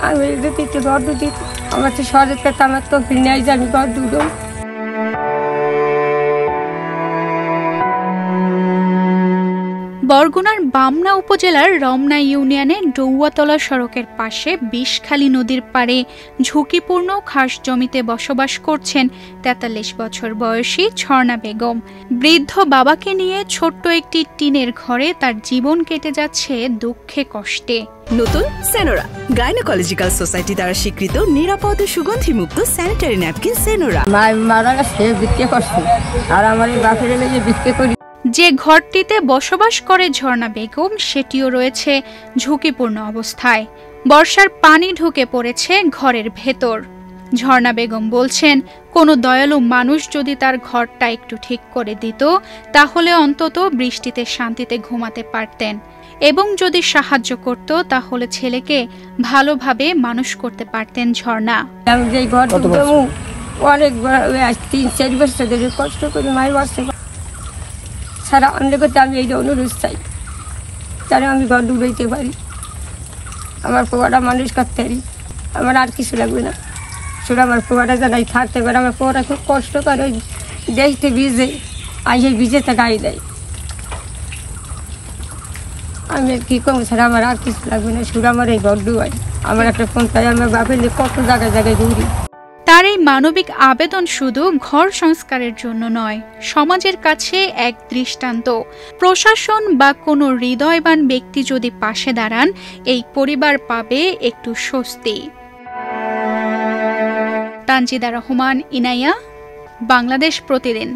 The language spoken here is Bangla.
আমি দিতে ঘর দিতে আমার তো সহজে পেতে আমার তো নেই যে আমি ঘর দুটো। বরগুনার বামনা উপজেলার রমনা ইউনিয়নে ডৌয়াতলা সড়কের পাশে বিষখালী নদীর পাড়ে ঝুঁকিপূর্ণ খাস জমিতে বসবাস করছেন ৪৩ বছর বয়সী ঝর্ণা বেগম। বৃদ্ধ বাবাকে নিয়ে ছোট্ট একটি টিনের ঘরে তার জীবন কেটে যাচ্ছে দুঃখে কষ্টে। নতুন সেনোরা গাইনোকোলজিক্যাল সোসাইটি দ্বারা স্বীকৃত নিরাপদ ও সুগন্ধিমুক্ত স্যানিটারি ন্যাপকিন সেনোরা। মারা গেছে বিক্রি করছে আর আমার বাপের লেগে বিক্রি করি। যে ঘরটিতে বসবাস করে ঝর্ণা বেগম সেটিও রয়েছে ঝুঁকিপূর্ণ অবস্থায়। বর্ষার পানি ঢুকে পড়েছে ঘরের ভেতর। ঝর্ণা বেগম বলছেন, কোনো দয়ালু মানুষ যদি তার ঘরটা একটু ঠিক করে দিত তাহলে অন্তত বৃষ্টিতে শান্তিতে ঘুমাতে পারতেন, এবং যদি সাহায্য করত তাহলে ছেলেকে ভালোভাবে মানুষ করতে পারতেন ঝর্ণা। আমি যে ঘর অনেক ৩-৪ বছর ধরে কষ্ট করে মায়ের বাচ্চা সারা অন্য করতে আমি এই অনুরোধ চাই যেন আমি ঘর ডুবাইতে পারি, আমার পোয়াটা মানুষ করতে পারি, আমার আর কিছু লাগবে না, শুধু আমার পোয়াটা জানাই থাকতে পারে। আমার পোয়াটা খুব কষ্ট করে দেখতে ভিজে আইসে ভিজেতে গায়ে দেয়। আমি কী করবো ছাড়া আমার আর কিছু লাগবে না, শুধু আমার এই ঘর ডুবাই। আমার একটা ফোন চাই, আমার বাপের কত জায়গায় জায়গায় দৌড়ি। তার এই মানবিক আবেদন শুধু ঘর সংস্কারের জন্য নয়, সমাজের কাছে এক দৃষ্টান্ত। প্রশাসন বা কোনো হৃদয়বান ব্যক্তি যদি পাশে দাঁড়ান, এই পরিবার পাবে একটু স্বস্তি। তানজিদা রহমান, ইনাইয়া, বাংলাদেশ প্রতিদিন।